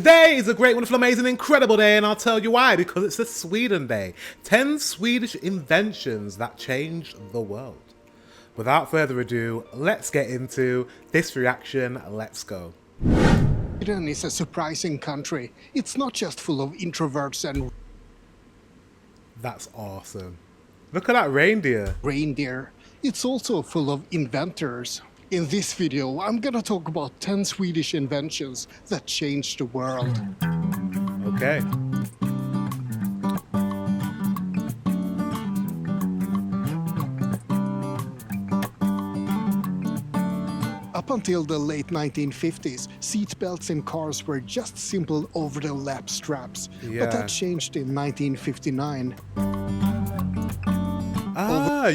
Today is a great, wonderful, amazing, incredible day, and I'll tell you why, because it's a Sweden day. 10 Swedish inventions that changed the world. Without further ado, let's get into this reaction. Let's go. Sweden is a surprising country. It's not just full of introverts and That's awesome. Look at that reindeer. It's also full of inventors. In this video, I'm gonna talk about 10 Swedish inventions that changed the world. Okay. Up until the late 1950s, seatbelts in cars were just simple over-the-lap straps. But that changed in 1959.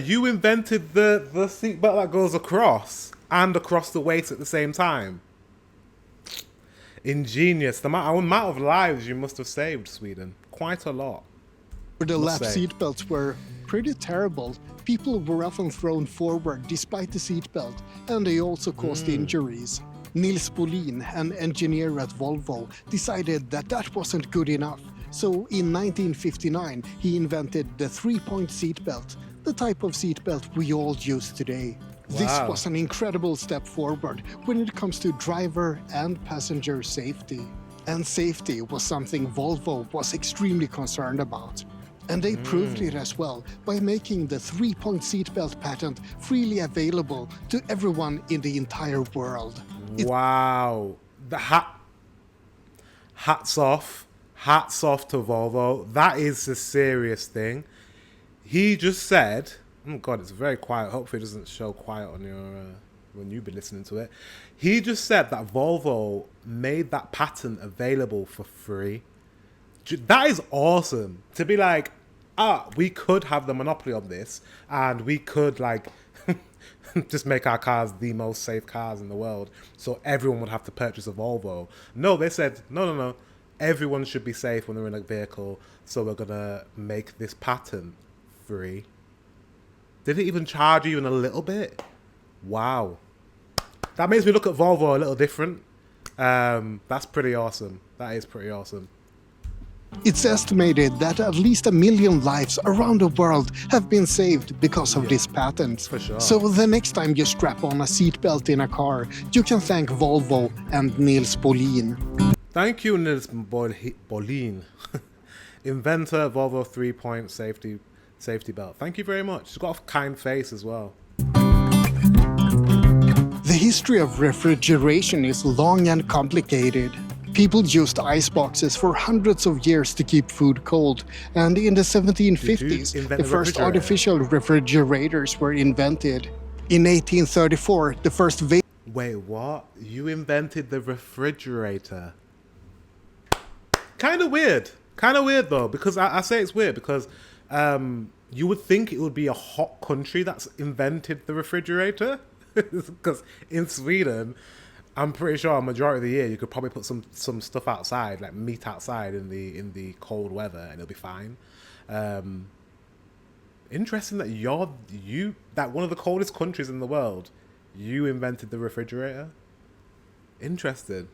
You invented the seatbelt that goes across and across the waist at the same time. Ingenious. The amount of lives you must have saved, Sweden. Quite a lot. Over-the-lap seatbelts were pretty terrible. People were often thrown forward despite the seatbelt, and they also caused injuries. Nils Bolin, an engineer at Volvo, decided that that wasn't good enough. So in 1959, he invented the three-point seatbelt, the type of seatbelt we all use today. Wow. This was an incredible step forward when it comes to driver and passenger safety. And safety was something Volvo was extremely concerned about. And they proved it as well by making the three-point seatbelt patent freely available to everyone in the entire world. Wow. The hats off to Volvo. That is a serious thing. He just said, oh God, it's very quiet. Hopefully it doesn't show quiet on your when you be listening to it. He just said that Volvo made that patent available for free. That is awesome. To be like, we could have the monopoly on this, and we could like just make our cars the most safe cars in the world, so everyone would have to purchase a Volvo. No, they said, no. Everyone should be safe when they're in a vehicle, so we're gonna make this patent free. Did it even charge you even a little bit? Wow. That makes me look at Volvo a little different. That's pretty awesome. That is pretty awesome. It's estimated that at least 1 million lives around the world have been saved because of this patent. For sure. So the next time you strap on a seatbelt in a car, you can thank Volvo and Nils Bolin. Thank you, Nils Bolin. Inventor, Volvo three-point safety belt. Thank you very much. He's got a kind face as well. The history of refrigeration is long and complicated. People used ice boxes for hundreds of years to keep food cold, and in the 1750s, the first artificial refrigerators were invented. In 1834, the first Wait, what? You invented the refrigerator? Kind of weird. Kind of weird, though, because I say it's weird because you would think it would be a hot country that's invented the refrigerator. Because in Sweden, I'm pretty sure a majority of the year you could probably put some stuff outside, like meat outside in the cold weather, and it'll be fine. Interesting that that one of the coldest countries in the world, you invented the refrigerator. Interesting.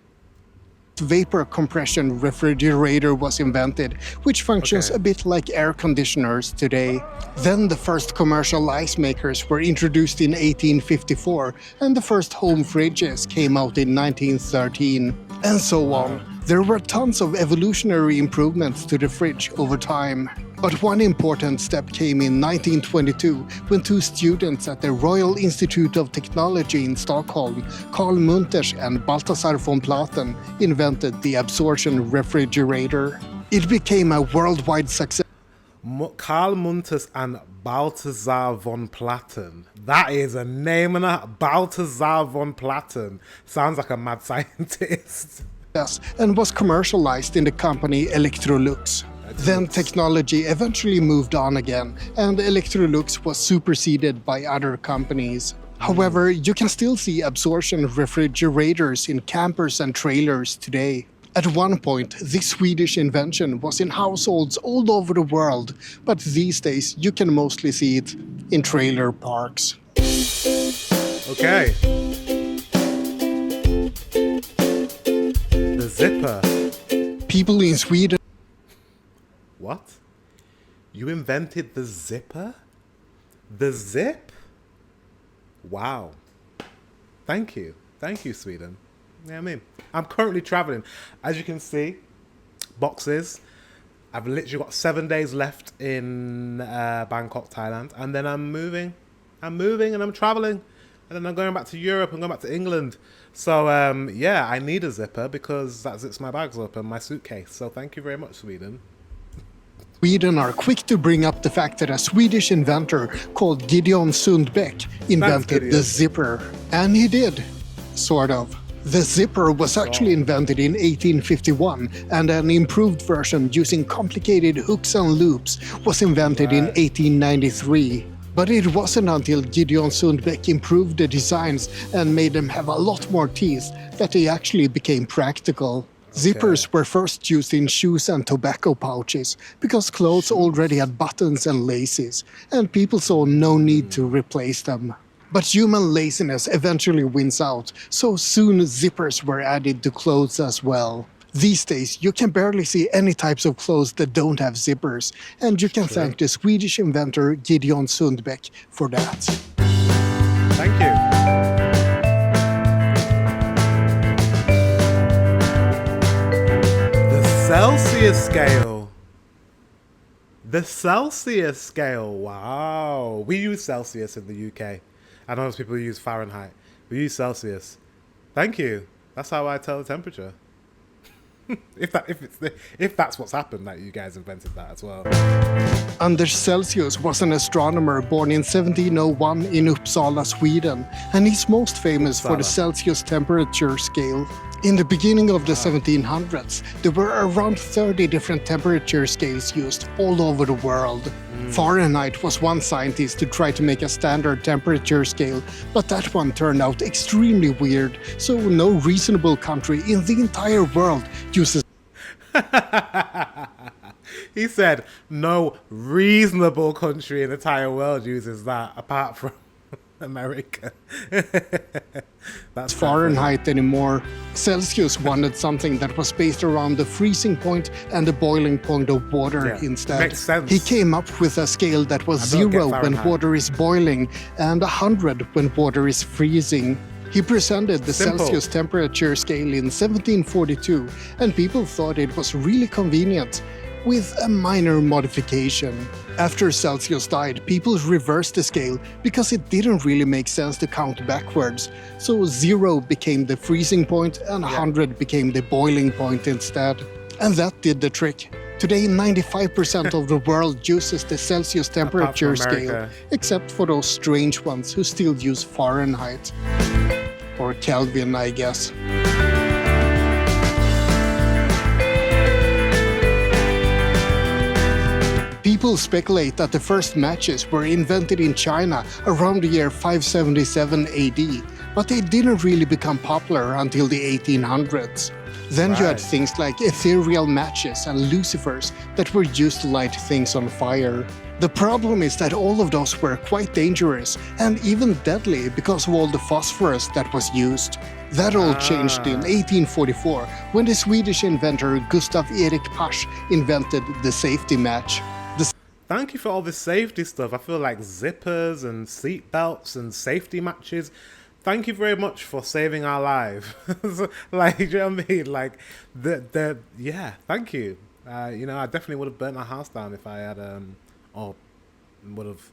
Vapor compression refrigerator was invented, which functions a bit like air conditioners today. Then the first commercial ice makers were introduced in 1854, and the first home fridges came out in 1913, and so on. There were tons of evolutionary improvements to the fridge over time. But one important step came in 1922 when two students at the Royal Institute of Technology in Stockholm, Carl Munters and Balthasar von Platen, invented the absorption refrigerator. It became a worldwide success. Carl Munters and Balthasar von Platen. That is a name, and a Balthasar von Platen. Sounds like a mad scientist. And was commercialized in the company Electrolux. Then technology eventually moved on again, and Electrolux was superseded by other companies. However, you can still see absorption refrigerators in campers and trailers today. At one point, this Swedish invention was in households all over the world, but these days you can mostly see it in trailer parks. Okay. The zipper. People in Sweden... What? You invented the zipper? The zip? Wow. Thank you. Thank you, Sweden. Yeah, I mean, I'm currently traveling. As you can see, boxes. I've literally got 7 days left in Bangkok, Thailand. And then I'm moving. I'm moving and I'm traveling. And then I'm going back to Europe and going back to England. So, yeah, I need a zipper because that zips my bags up and my suitcase. So thank you very much, Sweden. Sweden are quick to bring up the fact that a Swedish inventor called Gideon Sundbäck invented the zipper. And he did, sort of. The zipper was actually invented in 1851, and an improved version using complicated hooks and loops was invented in 1893. But it wasn't until Gideon Sundbäck improved the designs and made them have a lot more teeth that they actually became practical. Zippers were first used in shoes and tobacco pouches because clothes already had buttons and laces, and people saw no need to replace them. But human laziness eventually wins out, so soon zippers were added to clothes as well. These days, you can barely see any types of clothes that don't have zippers, and you can thank the Swedish inventor Gideon Sundbäck for that. Thank you. Celsius scale. The Celsius scale. Wow. We use Celsius in the UK. I know most people use Fahrenheit. We use Celsius. Thank you. That's how I tell the temperature. if that's what's happened, that you guys invented that as well. Anders Celsius was an astronomer born in 1701 in Uppsala, Sweden, and he's most famous for the Celsius temperature scale. In the beginning of the 1700s, there were around 30 different temperature scales used all over the world. Fahrenheit was one scientist to try to make a standard temperature scale, but that one turned out extremely weird, so no reasonable country in the entire world uses... He said no reasonable country in the entire world uses that, apart from America. That's Fahrenheit anymore. Celsius wanted something that was based around the freezing point and the boiling point of water instead. Makes sense. He came up with a scale that was 0 when water is boiling and 100 when water is freezing. He presented the Celsius temperature scale in 1742, and people thought it was really convenient, with a minor modification. After Celsius died, people reversed the scale because it didn't really make sense to count backwards. So 0 became the freezing point and 100 became the boiling point instead. And that did the trick. Today, 95% of the world uses the Celsius temperature scale, except for those strange ones who still use Fahrenheit. Or Kelvin, I guess. People speculate that the first matches were invented in China around the year 577 AD, but they didn't really become popular until the 1800s. Then you had things like ethereal matches and lucifers that were used to light things on fire. The problem is that all of those were quite dangerous and even deadly because of all the phosphorus that was used. That all changed in 1844 when the Swedish inventor Gustav Erik Pasch invented the safety match. Thank you for all this safety stuff. I feel like zippers and seat belts and safety matches. Thank you very much for saving our lives. Like, do you know what I mean? Like, yeah, thank you. You know, I definitely would have burnt my house down if I had, or would have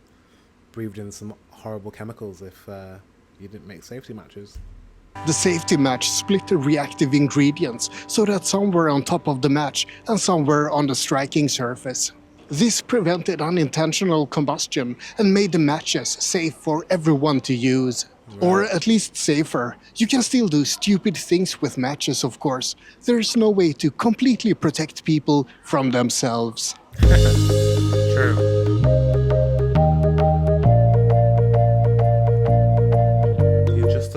breathed in some horrible chemicals if you didn't make safety matches. The safety match split the reactive ingredients so that some were on top of the match and some were on the striking surface. This prevented unintentional combustion and made the matches safe for everyone to use. Or at least safer. You can still do stupid things with matches, of course. There's no way to completely protect people from themselves. True.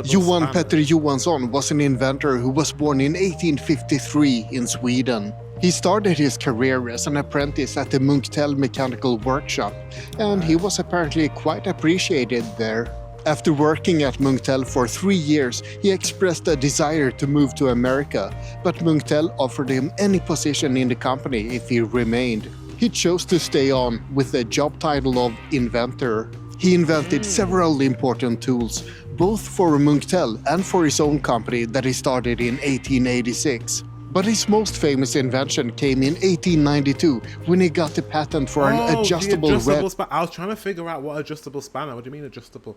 Johan Petter Johansson was an inventor who was born in 1853 in Sweden. He started his career as an apprentice at the Munktell Mechanical Workshop, and he was apparently quite appreciated there. After working at Munktel for 3 years, he expressed a desire to move to America, but Munktel offered him any position in the company if he remained. He chose to stay on with the job title of inventor. He invented several important tools, both for Munktel and for his own company that he started in 1886. But his most famous invention came in 1892 when he got the patent for an adjustable I was trying to figure out what adjustable spanner. What do you mean adjustable?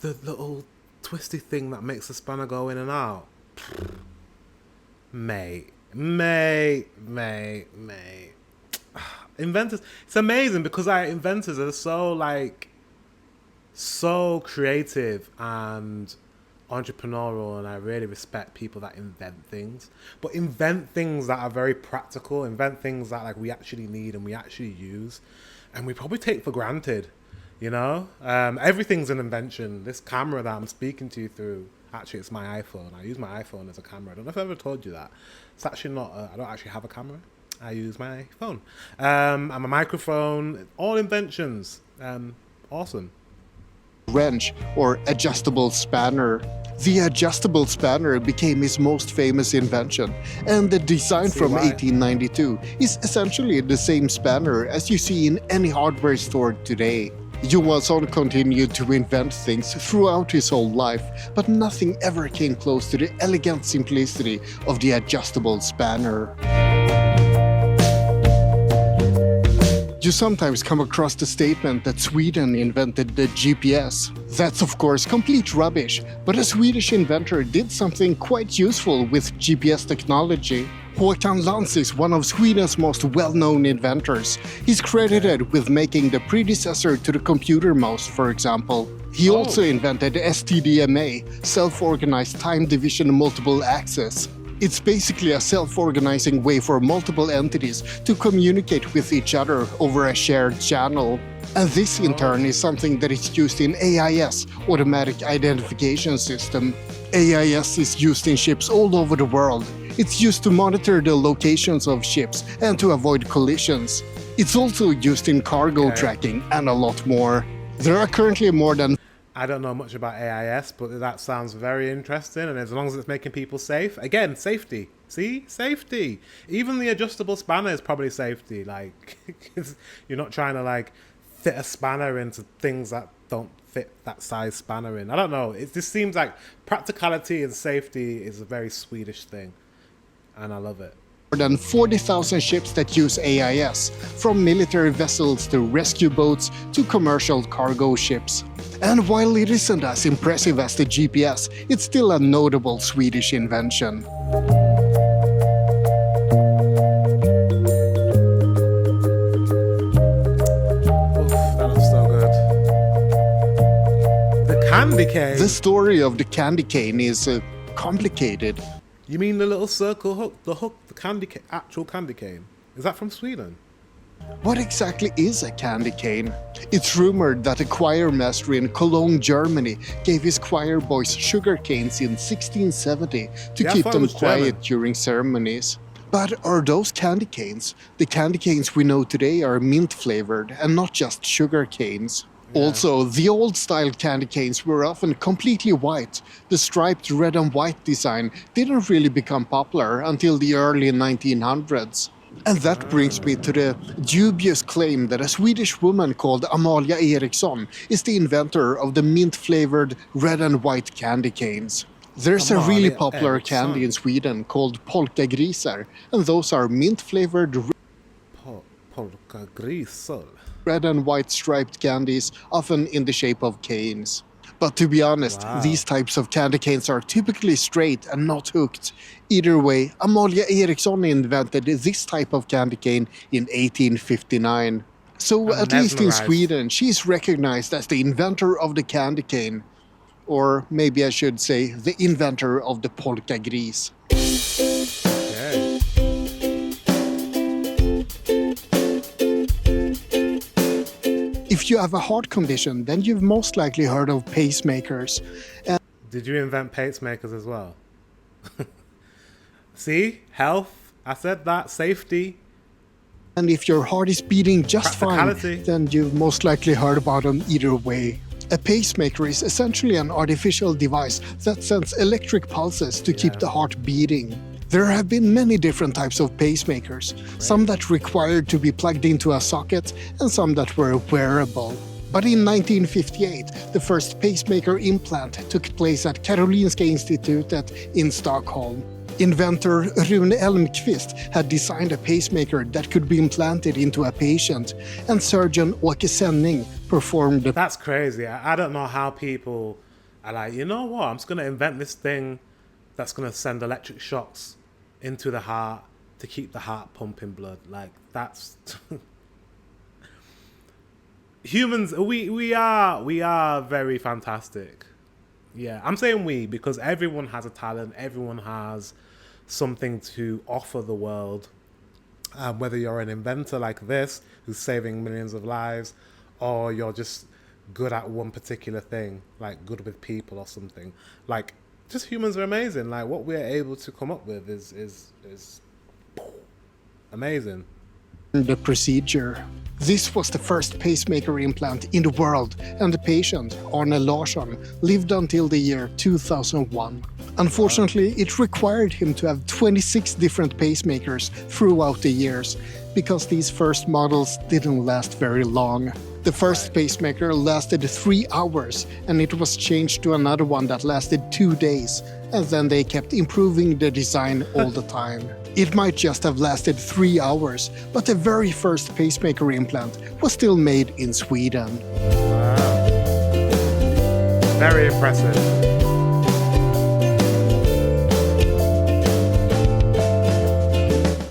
The little twisty thing that makes the spanner go in and out. Mate. Inventors. It's amazing because inventors are so creative and entrepreneurial, and I really respect people that invent things, but invent things that are very practical, invent things that we actually need and we actually use, and we probably take for granted, you know. Everything's an invention. This camera that I'm speaking to you through, actually it's my iPhone. I use my iPhone as a camera. I don't know if I've ever told you that. It's actually not I don't actually have a camera. I use my phone. I'm a microphone, all inventions. Awesome. Wrench or adjustable spanner. The adjustable spanner became his most famous invention, and the design from 1892 is essentially the same spanner as you see in any hardware store today. Johansson continued to invent things throughout his whole life, but nothing ever came close to the elegant simplicity of the adjustable spanner. You sometimes come across the statement that Sweden invented the GPS. That's of course complete rubbish, but a Swedish inventor did something quite useful with GPS technology. Håkan Lantz is one of Sweden's most well-known inventors. He's credited with making the predecessor to the computer mouse, for example. He also invented STDMA, Self-Organized Time Division Multiple Access. It's basically a self-organizing way for multiple entities to communicate with each other over a shared channel. And this in turn is something that is used in AIS, Automatic Identification System. AIS is used in ships all over the world. It's used to monitor the locations of ships and to avoid collisions. It's also used in cargo tracking and a lot more. There are currently more than... I don't know much about AIS, but that sounds very interesting, and as long as it's making people safe, again, safety. See? Safety. Even the adjustable spanner is probably safety. You're not trying to fit a spanner into things that don't fit that size spanner in. I don't know. It just seems like practicality and safety is a very Swedish thing, and I love it. More than 40,000 ships that use AIS, from military vessels to rescue boats to commercial cargo ships. And while it isn't as impressive as the GPS, it's still a notable Swedish invention. That looks so good. The candy cane. The story of the candy cane is complicated. You mean the little circle hook, the candy cane, actual candy cane? Is that from Sweden? What exactly is a candy cane? It's rumored that a choir master in Cologne, Germany gave his choir boys sugar canes in 1670 to keep them quiet during ceremonies. But are those candy canes? The candy canes we know today are mint flavored and not just sugar canes. Yeah. Also, the old-style candy canes were often completely white. The striped red and white design didn't really become popular until the early 1900s. And that brings me to the dubious claim that a Swedish woman called Amalia Eriksson is the inventor of the mint-flavored red and white candy canes. There's a really popular candy in Sweden called polkagrisar, and those are mint-flavored polkagrisar. Red and white striped candies, often in the shape of canes. But to be honest, these types of candy canes are typically straight and not hooked. Either way, Amalia Eriksson invented this type of candy cane in 1859. So at least in Sweden, she's recognized as the inventor of the candy cane. Or maybe I should say, the inventor of the polka gris. Okay. If you have a heart condition, then you've most likely heard of pacemakers. Did you invent pacemakers as well? See? Health. I said that. Safety. And if your heart is beating just fine, then you've most likely heard about them either way. A pacemaker is essentially an artificial device that sends electric pulses to keep the heart beating. There have been many different types of pacemakers, some that required to be plugged into a socket and some that were wearable. But in 1958, the first pacemaker implant took place at Karolinska Institutet in Stockholm. Inventor Rune Elmqvist had designed a pacemaker that could be implanted into a patient, and surgeon Åke Senning performed the... That's crazy. I don't know how people are like, you know what, I'm just going to invent this thing that's going to send electric shocks into the heart to keep the heart pumping blood. Like, that's... Humans, we are very fantastic. Yeah, I'm saying we because everyone has a talent, everyone has something to offer the world. Whether you're an inventor like this, who's saving millions of lives, or you're just good at one particular thing, like good with people or something. Like, just humans are amazing. Like, what we're able to come up with is amazing. The procedure. This was the first pacemaker implant in the world, and the patient, Arne Larsson, lived until the year 2001. Unfortunately, it required him to have 26 different pacemakers throughout the years, because these first models didn't last very long. The first pacemaker lasted 3 hours, and it was changed to another one that lasted 2 days, and then they kept improving the design all the time. It might just have lasted 3 hours, but the very first pacemaker implant was still made in Sweden. Wow. Very impressive.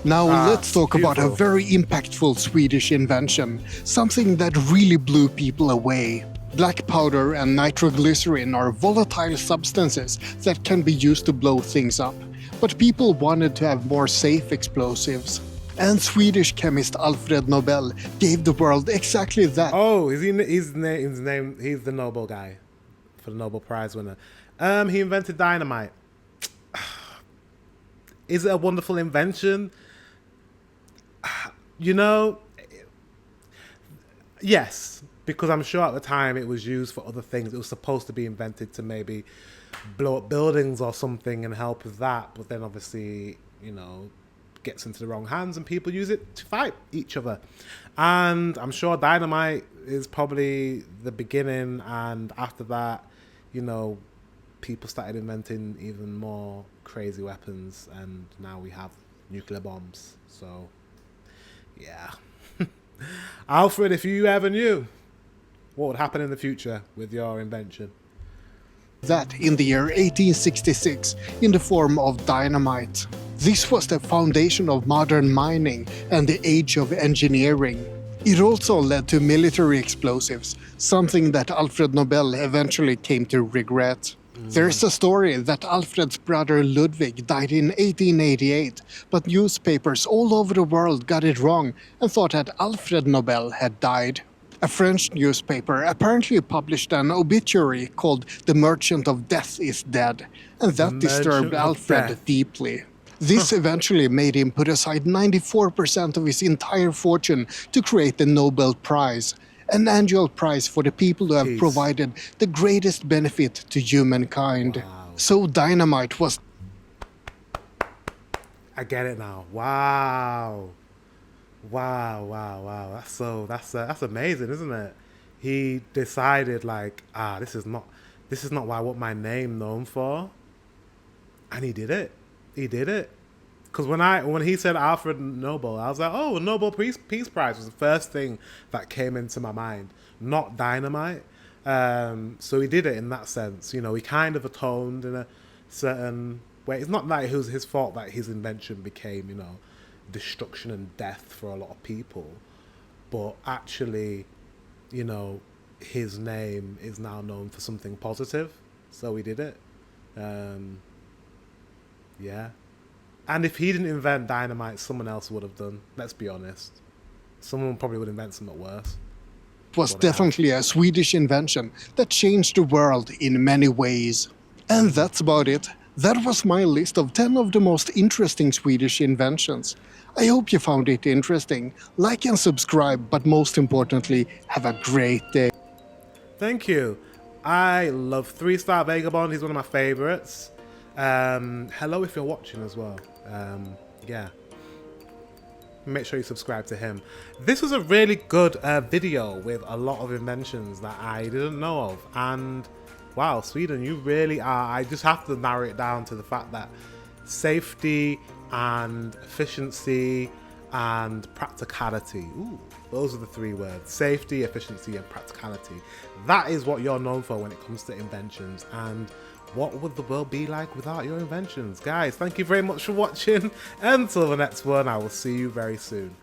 Now let's talk about a very impactful Swedish invention, something that really blew people away. Black powder and nitroglycerin are volatile substances that can be used to blow things up. But people wanted to have more safe explosives. And Swedish chemist Alfred Nobel gave the world exactly that. Oh, he's the Nobel guy for the Nobel Prize winner. He invented dynamite. Is it a wonderful invention? You know, yes, because I'm sure at the time it was used for other things. It was supposed to be invented to maybe blow up buildings or something and help with that, but then obviously, you know, gets into the wrong hands and people use it to fight each other. And I'm sure dynamite is probably the beginning, and after that, you know, people started inventing even more crazy weapons, and now we have nuclear bombs. So yeah. Alfred, if you ever knew what would happen in the future with your invention. That in the year 1866 in the form of dynamite. This was the foundation of modern mining and the age of engineering. It also led to military explosives, something that Alfred Nobel eventually came to regret. There's a story that Alfred's brother Ludwig died in 1888, but newspapers all over the world got it wrong and thought that Alfred Nobel had died. A French newspaper apparently published an obituary called "The Merchant of Death is Dead," and that disturbed Alfred deeply. This eventually made him put aside 94% of his entire fortune to create the Nobel Prize, an annual prize for the people who have provided the greatest benefit to humankind. Wow. So dynamite was... I get it now. Wow. Wow. That's amazing, isn't it? He decided like, this is not what I want my name known for. And he did it. Because when he said Alfred Nobel, I was like, oh, a Nobel Peace Prize was the first thing that came into my mind, not dynamite. So he did it in that sense. You know, he kind of atoned in a certain way. It's not that it was his fault that his invention became, you know, destruction and death for a lot of people. But actually, you know, his name is now known for something positive. So he did it. Yeah. And if he didn't invent dynamite, someone else would have done. Let's be honest. Someone probably would invent something worse. It was definitely a Swedish invention that changed the world in many ways. And that's about it. That was my list of 10 of the most interesting Swedish inventions. I hope you found it interesting. Like and subscribe, but most importantly, have a great day. Thank you. I love 3-Star Vagabond. He's one of my favorites. Hello if you're watching as well. Yeah. Make sure you subscribe to him. This was a really good video with a lot of inventions that I didn't know of. And wow, Sweden, you really are. I just have to narrow it down to the fact that safety and efficiency and practicality. Ooh, those are the 3 words. Safety, efficiency, and practicality. That is what you're known for when it comes to inventions. And what would the world be like without your inventions? Guys, thank you very much for watching. Until the next one, I will see you very soon.